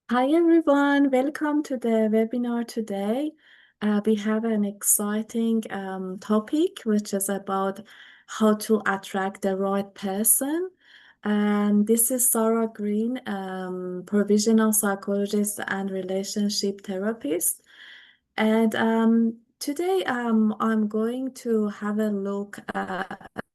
Hi everyone, welcome to the webinar today. We have an exciting topic which is about how to attract the right person. And this is Sarah Green, provisional psychologist and relationship therapist. And today I'm going to have a look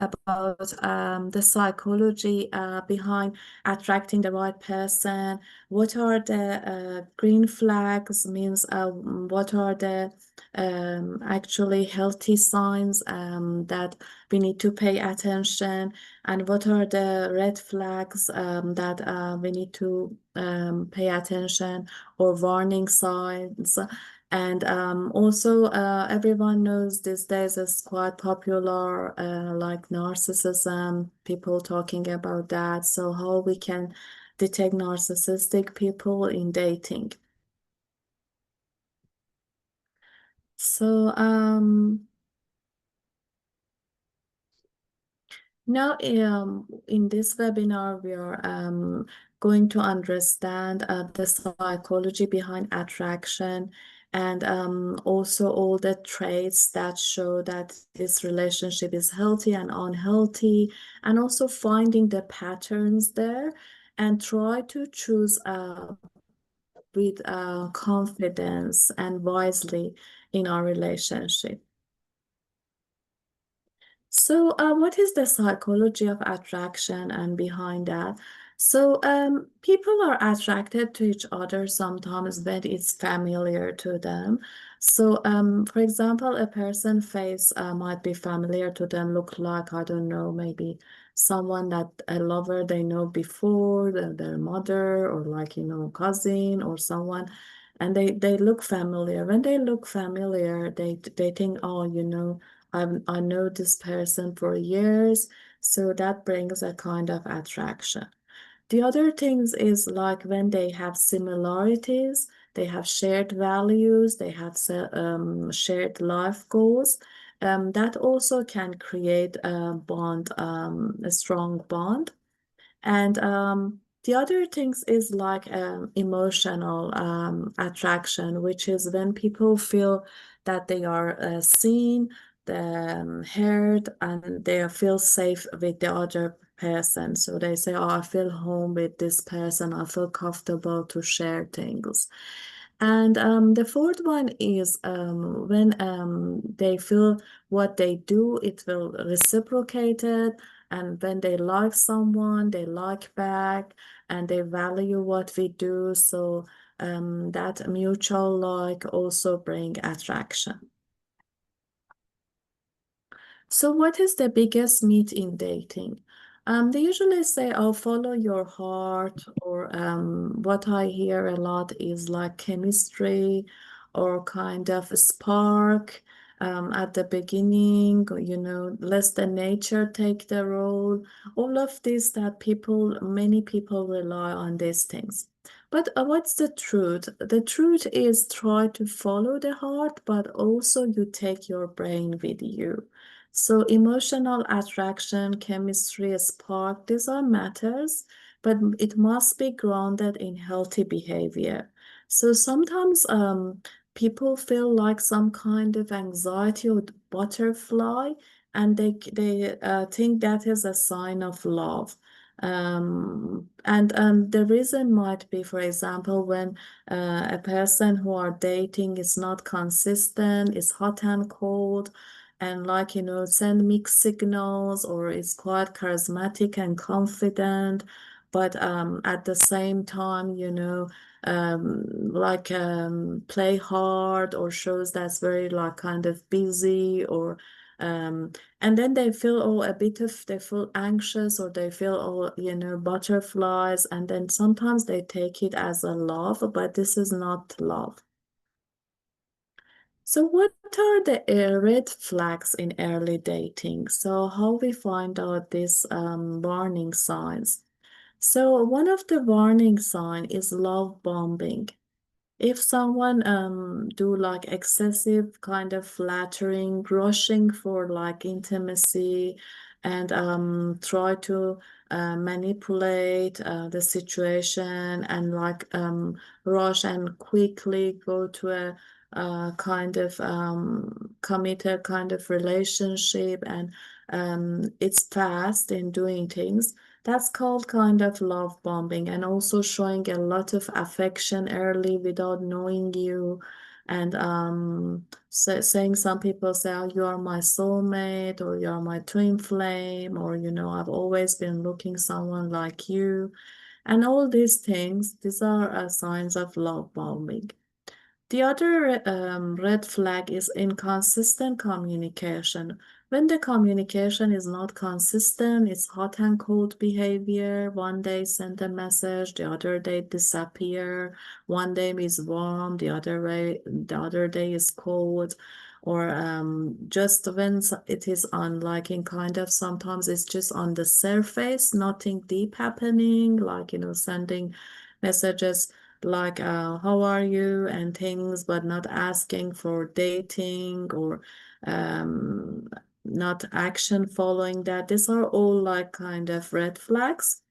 about the psychology behind attracting the right person. What are the green flags? Means what are the actually healthy signs that we need to pay attention, and what are the red flags that we need to pay attention, or warning signs. And also, everyone knows these days it's quite popular, like narcissism, people talking about that. So how we can detect narcissistic people in dating. So now in this webinar, we are going to understand the psychology behind attraction, and also all the traits that show that this relationship is healthy and unhealthy, and also finding the patterns there and try to choose with confidence and wisely in our relationship. So, what is the psychology of attraction and behind that? So, people are attracted to each other sometimes when it's familiar to them. So, for example, a person face might be familiar to them, look like, I don't know, maybe someone that a lover they know before, their mother, or like, cousin or someone, and they look familiar. When they look familiar, they think, oh, I know this person for years, so that brings a kind of attraction. The other things is like when they have similarities, they have shared values, they have shared life goals. That also can create a bond, a strong bond. And the other things is like emotional attraction, which is when people feel that they are seen, heard, and they feel safe with the other person. So they say, oh, I feel home with this person. I feel comfortable to share things. And the fourth one is when they feel what they do, it will reciprocate it. And when they like someone, they like back and they value what we do. So that mutual like also bring attraction. So what is the biggest myth in dating? They usually say, "Oh, follow your heart," or what I hear a lot is like chemistry or kind of a spark at the beginning, or, let the nature take the role. All of this that many people rely on these things. But what's the truth? The truth is try to follow the heart, but also you take your brain with you. So emotional attraction, chemistry, spark, these are matters, but it must be grounded in healthy behavior. So sometimes people feel like some kind of anxiety or butterfly, and they think that is a sign of love. And the reason might be, for example, when a person who are dating is not consistent, is hot and cold, and like send mixed signals, or is quite charismatic and confident, but at the same time like play hard, or shows that's very like kind of busy, or and then they feel they feel anxious, or they feel butterflies, and then sometimes they take it as a love, but this is not love. So what are the red flags in early dating? So how we find out these warning signs? So one of the warning sign is love bombing. If someone do like excessive kind of flattering, rushing for like intimacy and try to manipulate the situation and like rush and quickly go to a kind of committed kind of relationship and it's fast in doing things. That's called kind of love bombing and also showing a lot of affection early without knowing you. And saying some people say, oh, you are my soulmate or you are my twin flame or, I've always been looking someone like you. And all these things, these are signs of love bombing. The other red flag is inconsistent communication. When the communication is not consistent, it's hot and cold behavior. One day send a message, the other day disappear. One day is warm, the other day is cold. Or just when it is on like in kind of sometimes it's just on the surface, nothing deep happening, like sending messages like how are you and things, but not asking for dating or um, not action following that. These are all like kind of red flags.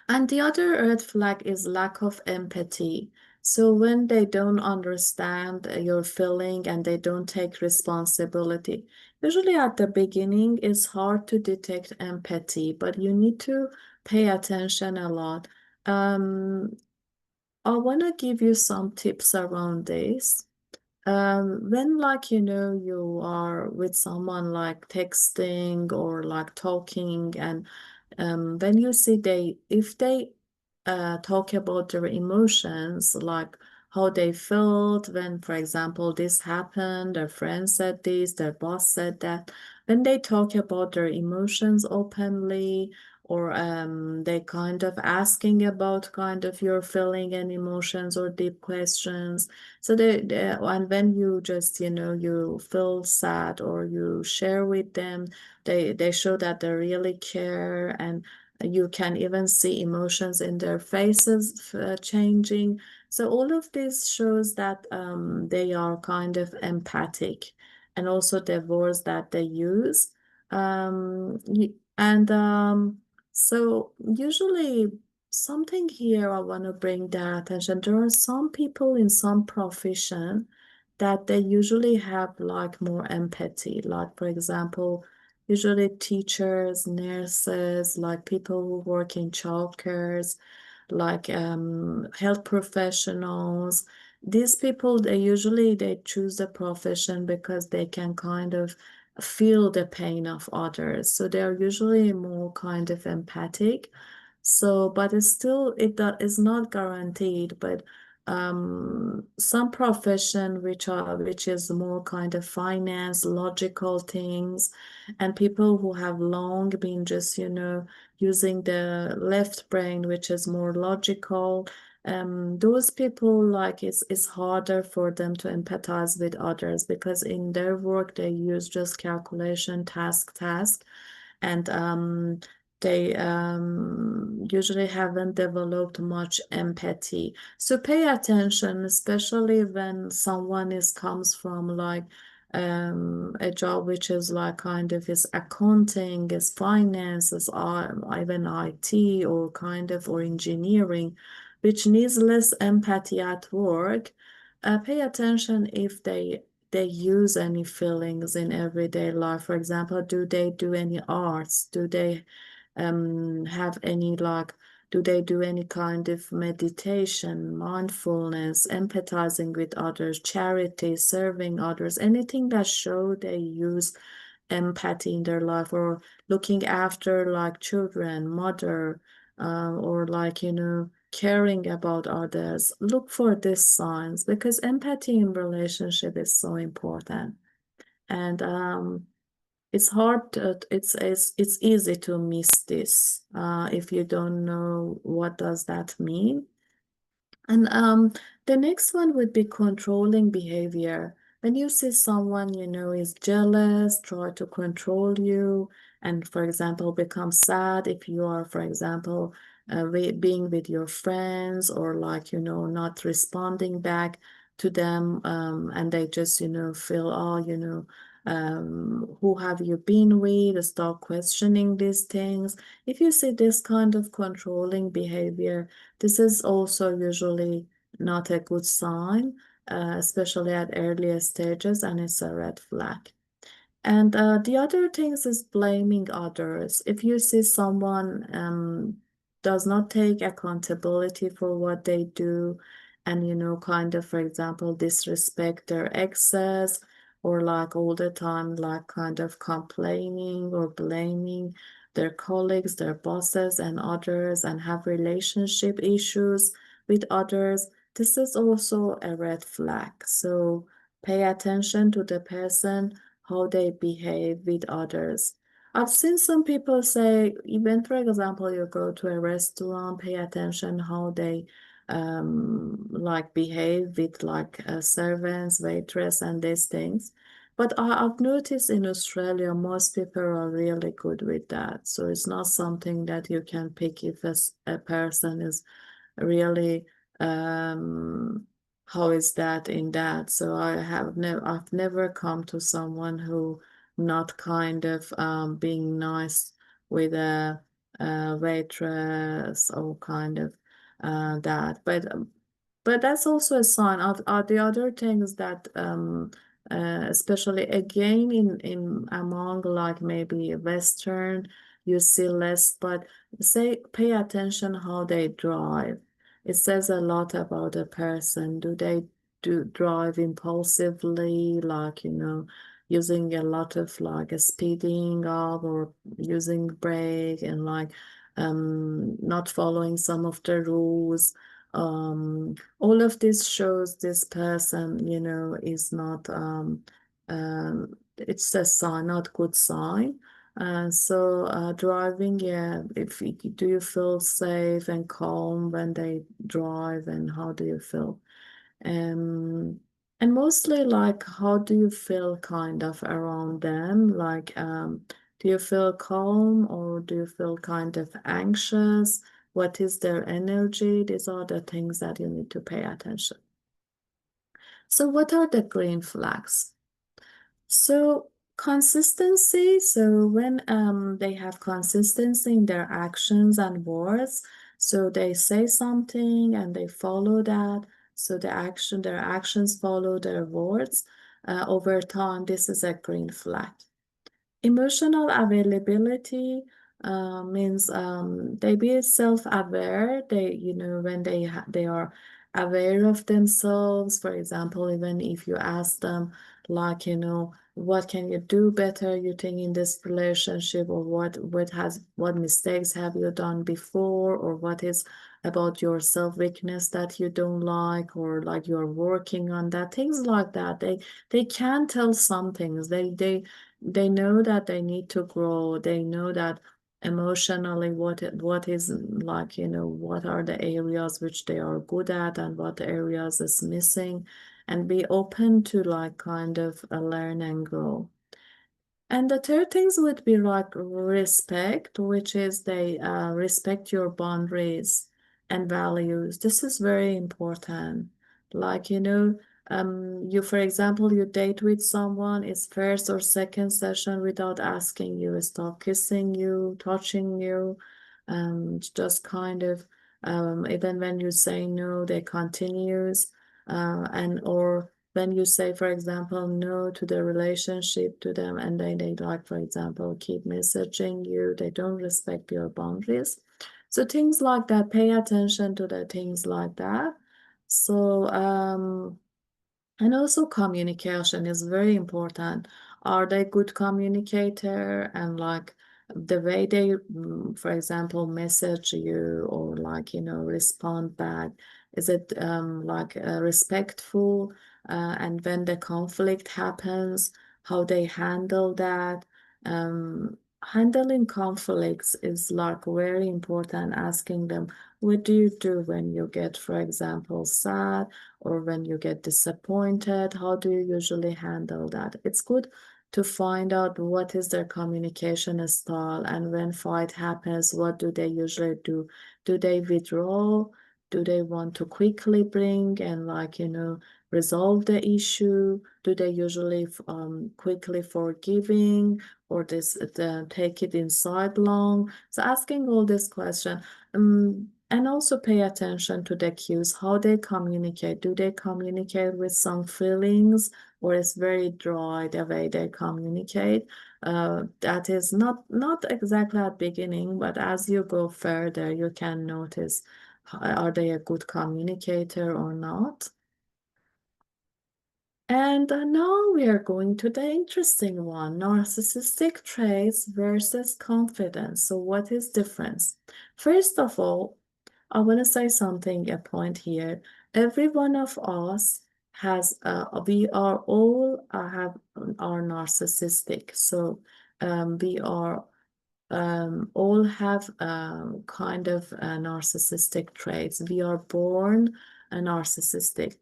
And the other red flag is lack of empathy. So when they don't understand your feeling and they don't take responsibility, usually at the beginning it's hard to detect empathy, but you need to pay attention a lot. Um, I want to give you some tips around this. When like you are with someone like texting or like talking and when you see if they talk about their emotions, like how they felt when, for example, this happened, their friend said this, their boss said that, when they talk about their emotions openly, or they kind of asking about kind of your feeling and emotions or deep questions. So and when you just, you feel sad or you share with them, they show that they really care, and you can even see emotions in their faces changing. So all of this shows that they are kind of empathic, and also the words that they use. And so usually something here I want to bring their attention. There are some people in some profession that they usually have like more empathy. Like for example, usually teachers, nurses, like people who work in childcares, like health professionals. These people, they choose the profession because they can kind of feel the pain of others. So they're usually more kind of empathic. So, but it's still, is not guaranteed, but some profession which is more kind of finance, logical things, and people who have long been just, using the left brain, which is more logical. Those people like it's harder for them to empathize with others because in their work they use just calculation, task, and they usually haven't developed much empathy. So pay attention, especially when someone comes from like a job which is like kind of is accounting, is finance, is even IT or kind of or engineering, which needs less empathy at work. Pay attention if they use any feelings in everyday life. For example, do they do any arts? Do they have any like, do they do any kind of meditation, mindfulness, empathizing with others, charity, serving others, anything that show they use empathy in their life, or looking after like children, mother, or like, caring about others. Look for these signs because empathy in relationship is so important. And it's hard it's easy to miss this if you don't know what does that mean. And the next one would be controlling behavior. When you see someone is jealous, try to control you, and for example, become sad if you are, for example, being with your friends, or like, not responding back to them, and they just, feel, oh, who have you been with? Start questioning these things. If you see this kind of controlling behavior, this is also usually not a good sign, especially at earlier stages, and it's a red flag. And the other things is blaming others. If you see someone does not take accountability for what they do, and kind of, for example, disrespect their exes, or like all the time, like kind of complaining or blaming their colleagues, their bosses, and others, and have relationship issues with others, this is also a red flag. So pay attention to the person, how they behave with others. I've seen some people say, even for example, you go to a restaurant, pay attention how they like behave with like servants, waitress, and these things. But I've noticed in Australia, most people are really good with that. So it's not something that you can pick if a person is really how is that in that. So I've never come to someone who not kind of being nice with a waitress, or kind of that. But that's also a sign of the other things that especially again in among like maybe Western, you see less, but say pay attention how they drive. It says a lot about a person. Do they do drive impulsively, like, using a lot of like a speeding up, or using brake, and like not following some of the rules. All of this shows this person, is not it's a sign, not good sign. So driving, yeah, do you feel safe and calm when they drive, and how do you feel? Um, and mostly like, how do you feel kind of around them? Like, do you feel calm, or do you feel kind of anxious? What is their energy? These are the things that you need to pay attention. So what are the green flags? So consistency, so when they have consistency in their actions and words, so they say something and they follow that, so their actions follow their words over time, this is a green flag. Emotional availability means they be self-aware. When they are aware of themselves. For example, even if you ask them, like, what can you do better, you think, in this relationship, or what mistakes have you done before, or what is about your self-weakness that you don't like, or like you're working on that, things like that. They can tell some things. They know that they need to grow. They know that emotionally what is like, what are the areas which they are good at, and what areas is missing, and be open to like kind of learn and grow. And the third things would be like respect, which is they respect your boundaries and values. This is very important. Like, for example, you date with someone, it's first or second session without asking you, start kissing you, touching you, just kind of, even when you say no, they continues, and or when you say, for example, no to the relationship to them, and they like, for example, keep messaging you, they don't respect your boundaries. So things like that, pay attention to the things like that. So, and also communication is very important. Are they good communicator? And like the way they, for example, message you, or like, respond back, is it like respectful? And when the conflict happens, how they handle that? Handling conflicts is like very important. Asking them, what do you do when you get, for example, sad, or when you get disappointed? How do you usually handle that? It's good to find out what is their communication style, and when fight happens, what do they usually do? Do they withdraw? Do they want to quickly bring and resolve the issue? Do they usually quickly forgiving, or take it inside long? So asking all this question, and also pay attention to the cues, how they communicate. Do they communicate with some feelings, or it's very dry the way they communicate? That is not exactly at beginning, but as you go further, you can notice, are they a good communicator or not? And now we are going to the interesting one, narcissistic traits versus confidence. So what is difference? First of all, I want to say something, a point here. Every one of us has, we are all are narcissistic. So we are all have kind of narcissistic traits. We are born narcissistic.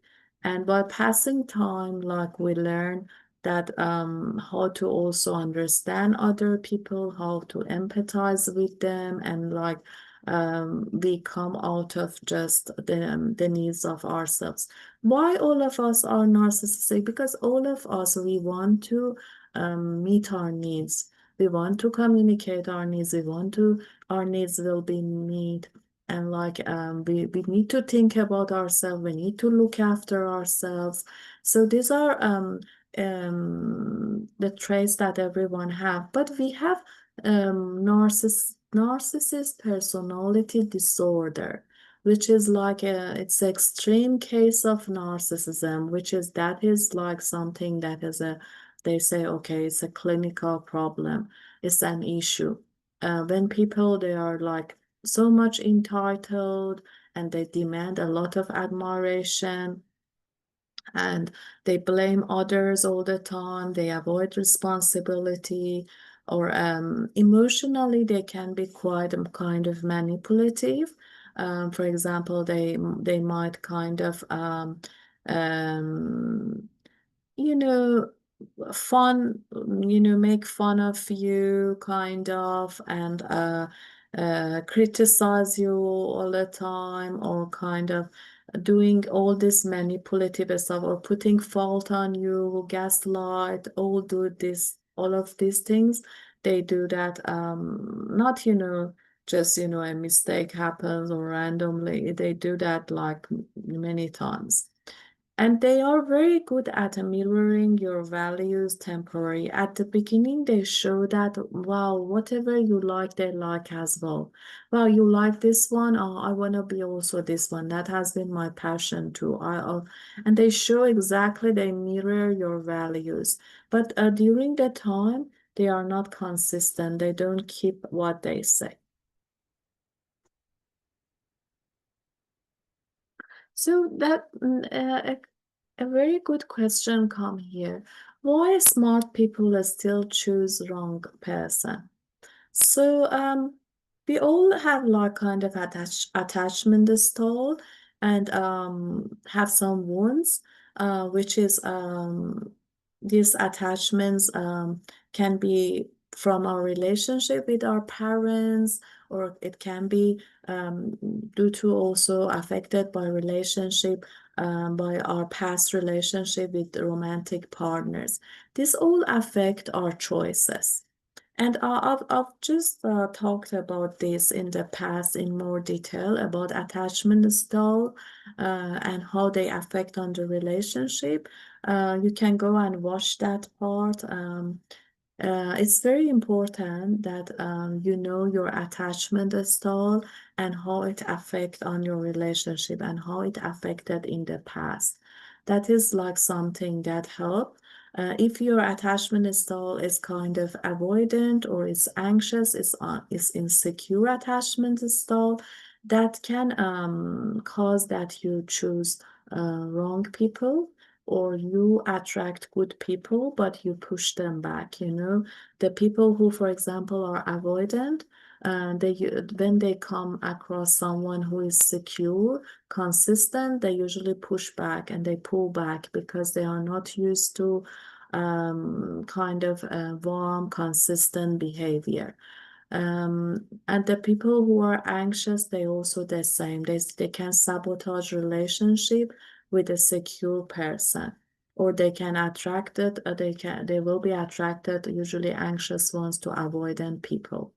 And by passing time, like we learn that how to also understand other people, how to empathize with them, and we come out of just the needs of ourselves. Why all of us are narcissistic? Because all of us, we want to meet our needs. We want to communicate our needs. We want to, our needs will be met. And we need to think about ourselves. We need to look after ourselves. So these are the traits that everyone have. But we have narcissist personality disorder, which is it's an extreme case of narcissism, that is like something that is they say, okay, it's a clinical problem, it's an issue. When people, they are like so much entitled, and they demand a lot of admiration, and they blame others all the time, they avoid responsibility, or emotionally they can be quite kind of manipulative. For example, they might kind of you know fun, make fun of you kind of, and criticize you all the time, or kind of doing all this manipulative stuff, or putting fault on you, gaslight, all of these things. They do that, not, just, a mistake happens or randomly. They do that like many times. And they are very good at mirroring your values temporarily. At the beginning, they show that, wow, whatever you like, they like as well. Wow, you like this one? Oh, I want to be also this one. That has been my passion too. And they show exactly, they mirror your values. But during the time, they are not consistent. They don't keep what they say. So a very good question come here. Why smart people still choose wrong person? So we all have like kind of attachment style, and have some wounds, which is these attachments can be from our relationship with our parents, or it can be due to also affected by relationship, by our past relationship with romantic partners. This all affect our choices. And I've just talked about this in the past in more detail about attachment style, and how they affect on the relationship. You can go and watch that part. It's very important that you know your attachment style, and how it affect on your relationship, and how it affected in the past. That is like something that help. If your attachment style is kind of avoidant, or is anxious, is insecure attachment style, that can cause that you choose wrong people, or you attract good people, but you push them back. The people who, for example, are avoidant, when they come across someone who is secure, consistent, they usually push back and they pull back, because they are not used to kind of warm, consistent behavior. And the people who are anxious, they also the same. They can sabotage relationship with a secure person, or they can attract it. They will be attracted, usually anxious ones, to avoidant people,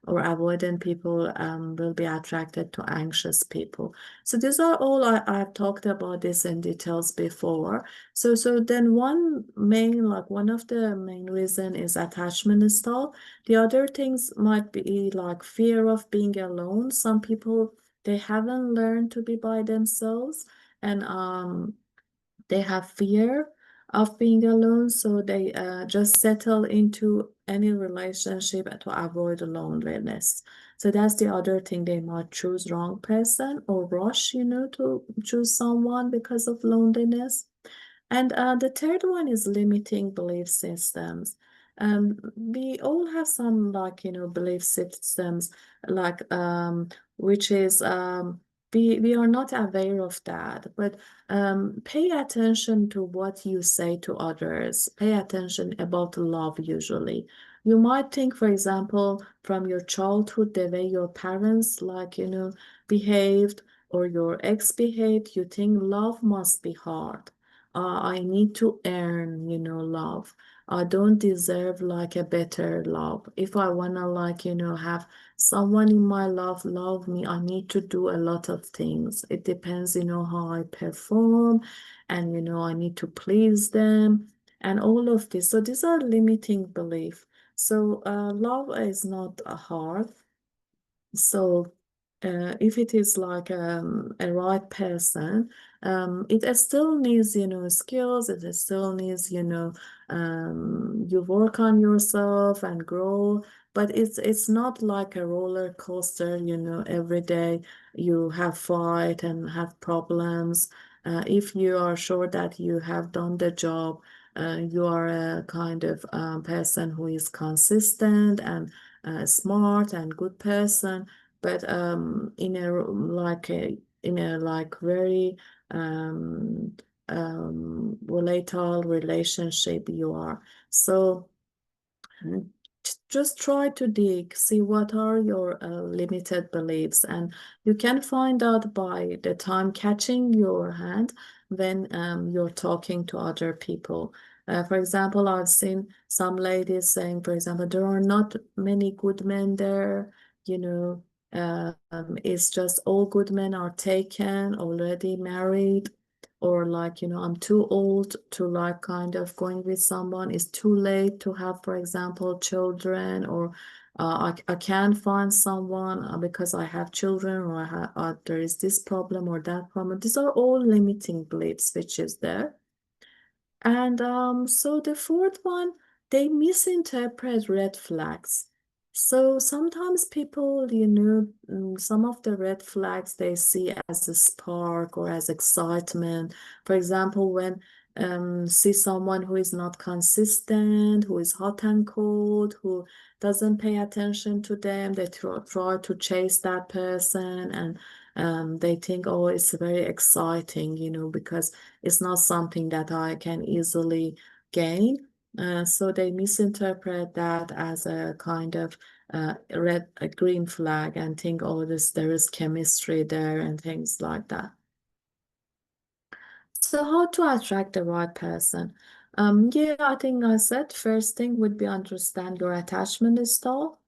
or avoidant people will be attracted to anxious people. So these are all I've talked about this in details before. So then one of the main reason is attachment style. The other things might be like fear of being alone. Some people, they haven't learned to be by themselves, and they have fear of being alone, so they just settle into any relationship to avoid loneliness. So that's the other thing. They might choose wrong person or rush, to choose someone because of loneliness. And the third one is limiting belief systems. We all have some, like, belief systems, like which is we are not aware of that, but pay attention to what you say to others. Pay attention about love usually. You might think, for example, from your childhood, the way your parents, like, behaved, or your ex behaved, you think love must be hard. I need to earn, love. I don't deserve like a better love. If I wanna, like, have someone in my life love me, I need to do a lot of things. It depends, how I perform, and I need to please them, and all of this. So these are limiting belief. So love is not hard. So, if it is like a right person, it still needs, skills. It still needs, you work on yourself and grow. But it's not like a roller coaster, every day you have fight and have problems. If you are sure that you have done the job, you are a kind of person who is consistent and smart and good person, but in a like very volatile relationship you are. So mm, just try to dig, see what are your limited beliefs, and you can find out by the time catching your hand when you're talking to other people. For example, I've seen some ladies saying, for example, there are not many good men there, you know, it's just all good men are taken, already married, or like, I'm too old to like kind of going with someone. It's too late to have, for example, children, or I can't find someone because I have children, or there is this problem or that problem. These are all limiting beliefs which is there. And so the fourth one, they misinterpret red flags. So sometimes people, some of the red flags they see as a spark or as excitement. For example, when see someone who is not consistent, who is hot and cold, who doesn't pay attention to them, they try to chase that person, and they think, oh, it's very exciting, because it's not something that I can easily gain. So they misinterpret that as a kind of a green flag, and think, oh, there is chemistry there and things like that. So how to attract the right person? Yeah, I think I said first thing would be understand your attachment style,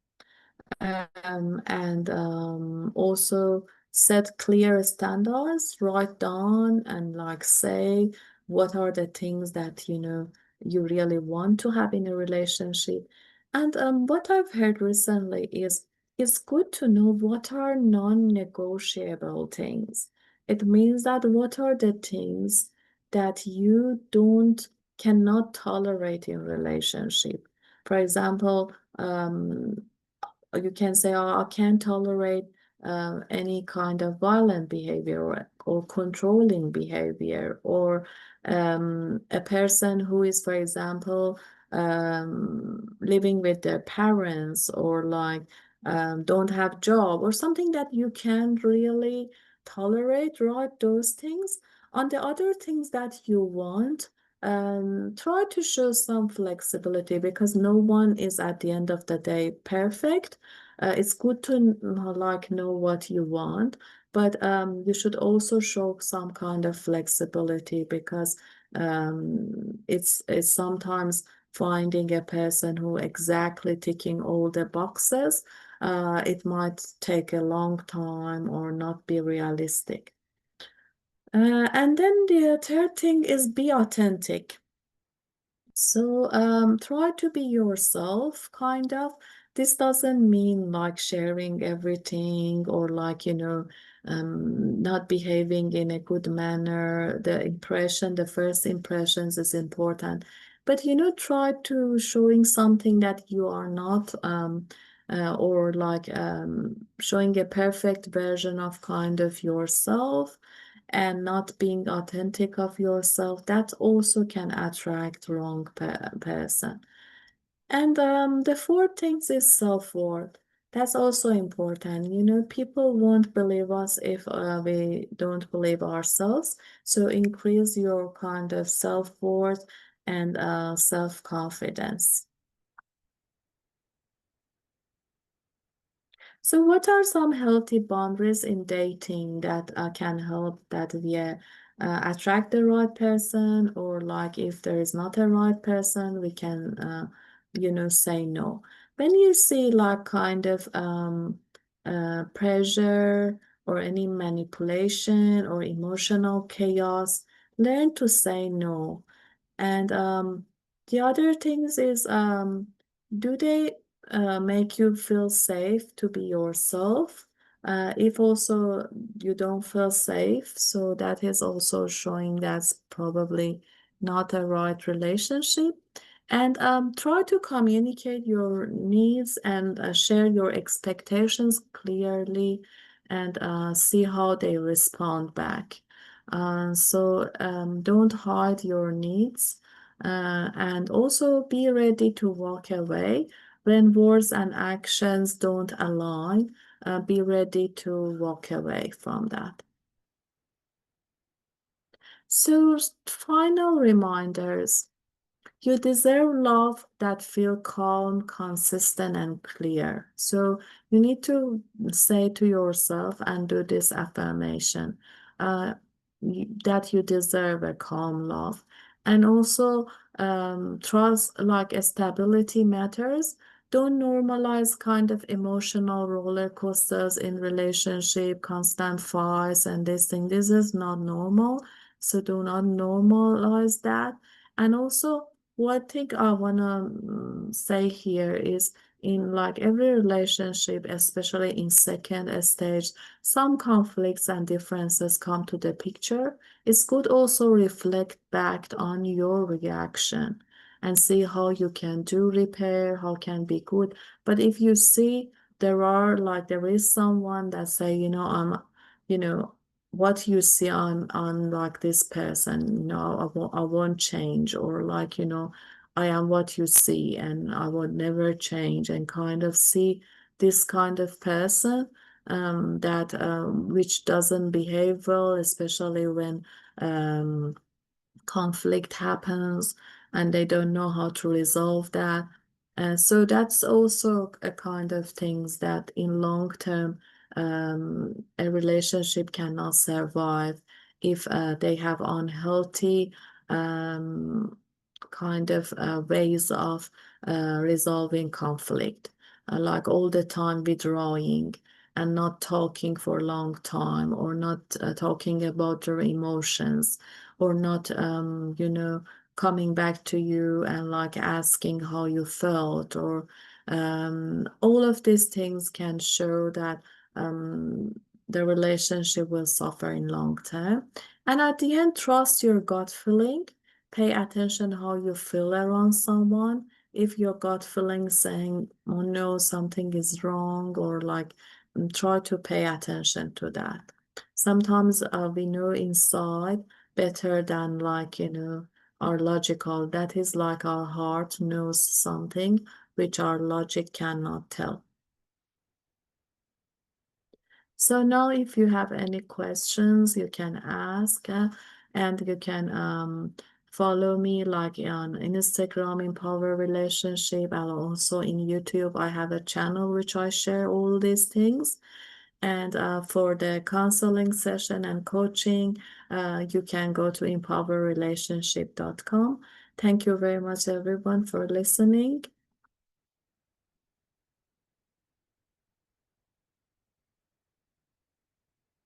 and also set clear standards, write down and like say what are the things that you really want to have in a relationship. And what I've heard recently is it's good to know what are non-negotiable things. It means that what are the things that you don't cannot tolerate in relationship. For example, or you can say, oh, I can't tolerate any kind of violent behavior, or controlling behavior, or a person who is, for example, living with their parents, or like don't have job, or something that you can't really tolerate, right? Those things. On the other things that you want, try to show some flexibility because no one is at the end of the day perfect. It's good to like know what you want, but you should also show some kind of flexibility because it's sometimes finding a person who exactly ticking all the boxes. It might take a long time or not be realistic. And then the third thing is be authentic. So try to be yourself, kind of. This doesn't mean like sharing everything or like, not behaving in a good manner. The first impressions is important. But, try to showing something that you are not, or like showing a perfect version of kind of yourself and not being authentic of yourself, that also can attract wrong person. And the fourth thing is self-worth. That's also important. People won't believe us if we don't believe ourselves. So increase your kind of self-worth and self-confidence. So what are some healthy boundaries in dating that can help that we attract the right person, or like if there is not a right person, we can, say no. When you see like kind of pressure or any manipulation or emotional chaos, learn to say no. And the other things is, do they make you feel safe to be yourself? If also you don't feel safe, so that is also showing that's probably not a right relationship. And try to communicate your needs and share your expectations clearly and see how they respond back. So don't hide your needs and also be ready to walk away when words and actions don't align. Be ready to walk away from that. So, final reminders. You deserve love that feel calm, consistent, and clear. So you need to say to yourself and do this affirmation uh, that you deserve a calm love. And also trust like stability matters. Don't normalize kind of emotional roller coasters in relationship, constant fights and this thing. This is not normal. So do not normalize that. And also what thing I wanna say here is in like every relationship, especially in second stage, some conflicts and differences come to the picture. It's good also reflect back on your reaction and see how you can do repair, how can be good. But if you see there is someone that say, you know, what you see on like this person, I won't change, or like, I am what you see and I would never change, and kind of see this kind of person that which doesn't behave well, especially when um, conflict happens and they don't know how to resolve that. So that's also a kind of things that in long term a relationship cannot survive if they have unhealthy um, kind of ways of resolving conflict, like all the time withdrawing and not talking for a long time, or not talking about their emotions, or not, coming back to you and like asking how you felt, or all of these things can show that um, the relationship will suffer in long term. And at the end, trust your gut feeling. Pay attention how you feel around someone. If your gut feeling saying, oh no, something is wrong, or like try to pay attention to that. Sometimes we know inside better than like, our logical. That is like our heart knows something which our logic cannot tell. So now if you have any questions, you can ask and you can follow me like on Instagram, Empower Relationship, and also in YouTube. I have a channel which I share all these things. And for the counseling session and coaching, you can go to empowerrelationship.com. Thank you very much, everyone, for listening.